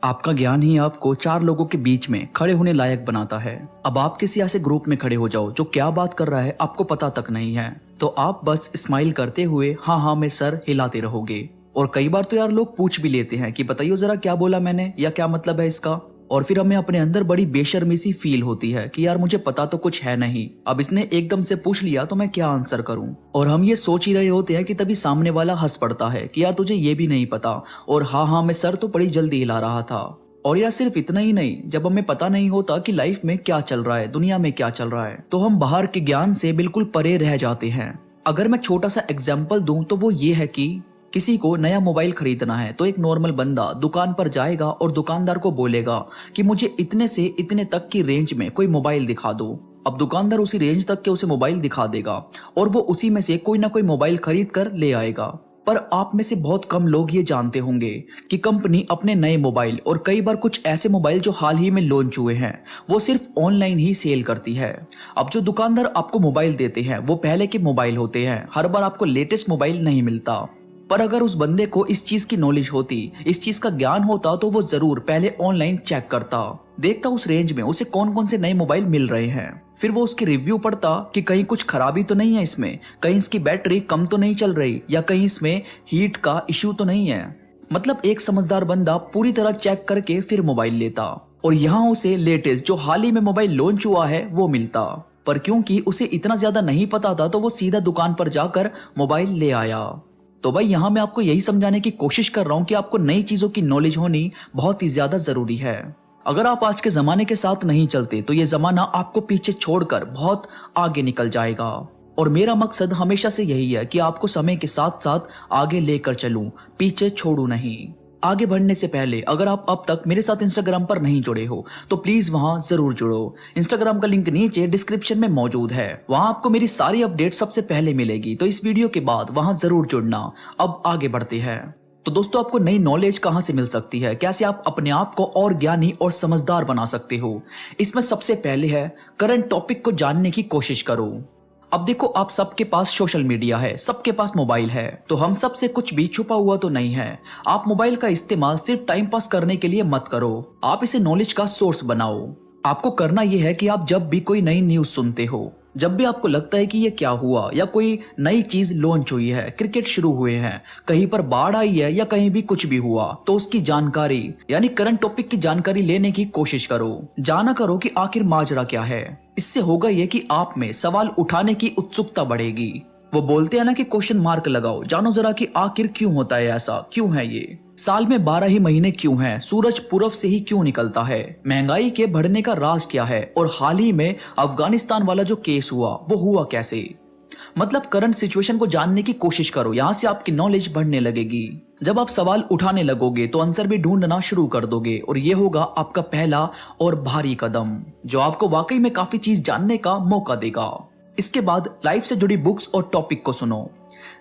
आपका ज्ञान ही आपको चार लोगों के बीच में खड़े होने लायक बनाता है। अब आप किसी ऐसे ग्रुप में खड़े हो जाओ जो क्या बात कर रहा है आपको पता तक नहीं है, तो आप बस स्माइल करते हुए हाँ हाँ में सर हिलाते रहोगे। और कई बार तो यार लोग पूछ भी लेते हैं कि बताइए जरा क्या बोला मैंने या क्या मतलब है इसका। और फिर हमें अपने अंदर बड़ी बेशर्मी सी फील होती है कि यार मुझे पता तो कुछ है नहीं, अब इसने एकदम से पूछ लिया तो मैं क्या आंसर करूं। और हम ये सोच ही रहे होते हैं कि तभी सामने वाला हंस पड़ता है कि यार तुझे ये भी नहीं पता, और हाँ हाँ मैं सर तो बड़ी जल्दी हिला रहा था। और यार सिर्फ इतना ही नहीं, जब हमें पता नहीं होता कि लाइफ में क्या चल रहा है, दुनिया में क्या चल रहा है, तो हम बाहर के ज्ञान से बिल्कुल परे रह जाते हैं। अगर मैं छोटा सा एग्जाम्पल दूं तो वो ये है कि किसी को नया मोबाइल खरीदना है तो एक नॉर्मल बंदा दुकान पर जाएगा और दुकानदार को बोलेगा कि मुझे इतने से इतने तक की रेंज में कोई मोबाइल दिखा दो। अब दुकानदार उसी रेंज तक के उसे मोबाइल दिखा देगा और वो उसी में से कोई ना कोई मोबाइल खरीद कर ले आएगा। पर आप में से बहुत कम लोग ये जानते होंगे कि कंपनी अपने नए मोबाइल और कई बार कुछ ऐसे मोबाइल जो हाल ही में लॉन्च हुए हैं वो सिर्फ ऑनलाइन ही सेल करती है। अब जो दुकानदार आपको मोबाइल देते हैं वो पहले के मोबाइल होते हैं, हर बार आपको लेटेस्ट मोबाइल नहीं मिलता। पर अगर उस बंदे को इस चीज की नॉलेज होती, इस चीज का ज्ञान होता, तो वो जरूर पहले ऑनलाइन चेक करता, देखता उस रेंज में उसे कौन कौन से नए मोबाइल मिल रहे हैं। फिर वो उसके रिव्यू पढ़ता कि कहीं कुछ खराबी तो नहीं है इसमें, कहीं इसकी बैटरी कम तो नहीं चल रही, या कहीं इसमें हीट का इश्यू तो नहीं है। मतलब एक समझदार बंदा पूरी तरह चेक करके फिर मोबाइल लेता, और यहाँ उसे लेटेस्ट जो हाल ही में मोबाइल लॉन्च हुआ है वो मिलता। पर क्योंकि उसे इतना ज्यादा नहीं पता था तो वो सीधा दुकान पर जाकर मोबाइल ले आया। तो भाई यहाँ मैं आपको यही समझाने की कोशिश कर रहा हूँ कि आपको नई चीजों की नॉलेज होनी बहुत ही ज्यादा जरूरी है। अगर आप आज के जमाने के साथ नहीं चलते तो ये जमाना आपको पीछे छोड़कर बहुत आगे निकल जाएगा। और मेरा मकसद हमेशा से यही है कि आपको समय के साथ साथ आगे लेकर चलूं, पीछे छोड़ू नहीं। आगे बढ़ने से पहले अगर आप अब तक मेरे साथ इंस्टाग्राम पर नहीं जुड़े हो तो प्लीज वहां जरूर जुड़ो। इंस्टाग्राम का लिंक नीचे डिस्क्रिप्शन में मौजूद है, वहां आपको मेरी सारी अपडेट सबसे पहले मिलेगी, तो इस वीडियो के बाद वहां जरूर जुड़ना। अब आगे बढ़ते हैं। तो दोस्तों आपको नई नॉलेज कहां से मिल सकती है, कैसे आप अपने आप को और ज्ञानी और समझदार बना सकते हो, इसमें सबसे पहले है करंट टॉपिक को जानने की कोशिश करो। अब देखो आप सबके पास सोशल मीडिया है, सबके पास मोबाइल है, तो हम सब से कुछ भी छुपा हुआ तो नहीं है। आप मोबाइल का इस्तेमाल सिर्फ टाइम पास करने के लिए मत करो, आप इसे नॉलेज का सोर्स बनाओ। आपको करना यह है कि आप जब भी कोई नई न्यूज सुनते हो, जब भी आपको लगता है कि ये क्या हुआ या कोई नई चीज लॉन्च हुई है, क्रिकेट शुरू हुए हैं, कहीं पर बाढ़ आई है या कहीं भी कुछ भी हुआ, तो उसकी जानकारी यानी करंट टॉपिक की जानकारी लेने की कोशिश करो। जाना करो कि आखिर माजरा क्या है। इससे होगा ये कि आप में सवाल उठाने की उत्सुकता बढ़ेगी। वो बोलते हैं ना कि क्वेश्चन मार्क लगाओ, जानो जरा कि आखिर क्यों होता है ऐसा, क्यों है ये, साल में 12 ही महीने क्यों हैं, सूरज पूरब से ही क्यों निकलता है, महंगाई के बढ़ने का राज क्या है, और हाल ही में अफगानिस्तान वाला जो केस हुआ वो हुआ कैसे। मतलब करंट सिचुएशन को जानने की कोशिश करो, यहाँ से आपकी नॉलेज बढ़ने लगेगी। जब आप सवाल उठाने लगोगे तो आंसर भी ढूंढना शुरू कर दोगे, और ये होगा आपका पहला और भारी कदम जो आपको वाकई में काफी चीज जानने का मौका देगा। इसके बाद लाइफ से जुड़ी बुक्स और टॉपिक को सुनो।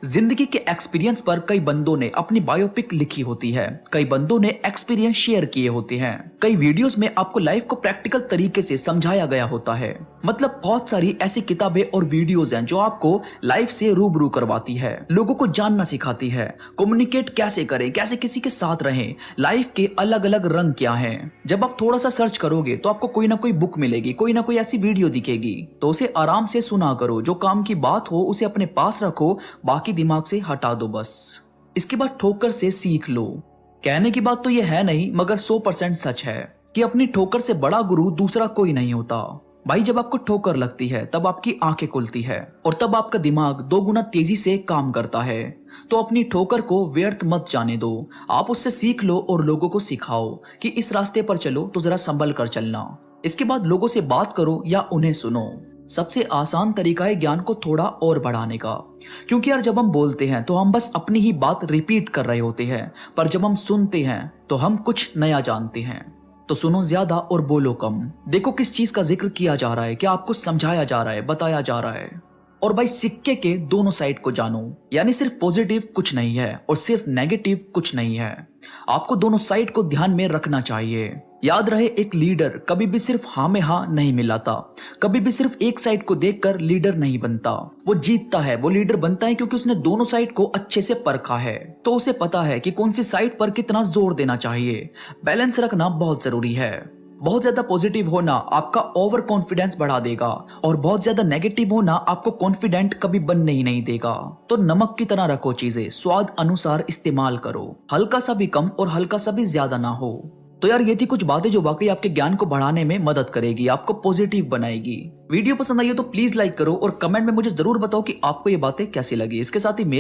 जिंदगी के एक्सपीरियंस पर कई बंदों ने अपनी बायोपिक लिखी होती है, कई बंदों ने एक्सपीरियंस शेयर किए होते हैं, कई वीडियोस में आपको लाइफ को प्रैक्टिकल तरीके से समझाया गया होता है। मतलब बहुत सारी ऐसी किताबें और वीडियोस हैं जो आपको लाइफ से रूबरू करवाती है, लोगों को जानना सिखाती है, कम्युनिकेट कैसे करें, कैसे किसी के साथ रहें, लाइफ के अलग अलग रंग क्या हैं। जब आप थोड़ा सा सर्च करोगे तो आपको कोई ना कोई बुक मिलेगी, कोई ना कोई ऐसी वीडियो दिखेगी, तो उसे आराम से सुना करो। जो काम की बात हो उसे अपने पास रखो, बाकी दिमाग से हटा दो बस। इसके बाद ठोकर से सीख लो। कहने की बात तो यह है नहीं, मगर 100% सच है कि अपनी ठोकर से बड़ा गुरु दूसरा कोई नहीं होता। भाई जब आपको ठोकर लगती है तब आपकी आंखें खुलती है और तब आपका दिमाग 2 गुना तेजी से काम करता है। तो अपनी ठोकर को व्यर्थ मत जाने दो, आप उससे सीख लो और लोगों को सिखाओ कि इस रास्ते पर चलो तो जरा संभल कर चलना। इसके बाद लोगों से बात करो या उन्हें सुनो। सबसे आसान तरीका है ज्ञान को थोड़ा और बढ़ाने का, क्योंकि यार जब हम बोलते हैं तो हम बस अपनी ही बात रिपीट कर रहे होते हैं, पर जब हम सुनते हैं तो हम कुछ नया जानते हैं। तो सुनो ज्यादा और बोलो कम। देखो किस चीज का जिक्र किया जा रहा है, क्या आपको समझाया जा रहा है, बताया जा रहा है। और भाई सिक्के के दोनों साइड को जानो, यानी सिर्फ पॉजिटिव कुछ नहीं है और सिर्फ नेगेटिव कुछ नहीं है। आपको दोनों साइड को ध्यान में रखना चाहिए। याद रहे, एक लीडर कभी भी सिर्फ हाँ में हाँ नहीं मिलाता, कभी भी सिर्फ एक साइड को देखकर लीडर नहीं बनता। वो जीतता है, वो लीडर बनता है क्योंकि उसने दोनों साइड को अच्छे से परखा है। तो उसे पता है कि कौन सी साइड पर कितना जोर देना चाहिए। बैलेंस रखना बहुत जरूरी है। बहुत ज्यादा पॉजिटिव होना आपका ओवर कॉन्फिडेंस बढ़ा देगा और बहुत ज्यादा नेगेटिव होना आपको कॉन्फिडेंट कभी बनने ही नहीं देगा। तो नमक की तरह रखो चीजें, स्वाद अनुसार इस्तेमाल करो, हल्का सा भी कम और हल्का सा भी ज्यादा ना हो। तो यार ये थी कुछ बातें जो वाकई आपके ज्ञान को बढ़ाने में मदद करेगी, आपको पॉजिटिव बनाएगी। वीडियो पसंद आई हो तो प्लीज लाइक करो और कमेंट में मुझे जरूर बताओ कि आपको ये बातें कैसी लगी। इसके साथ ही मेरे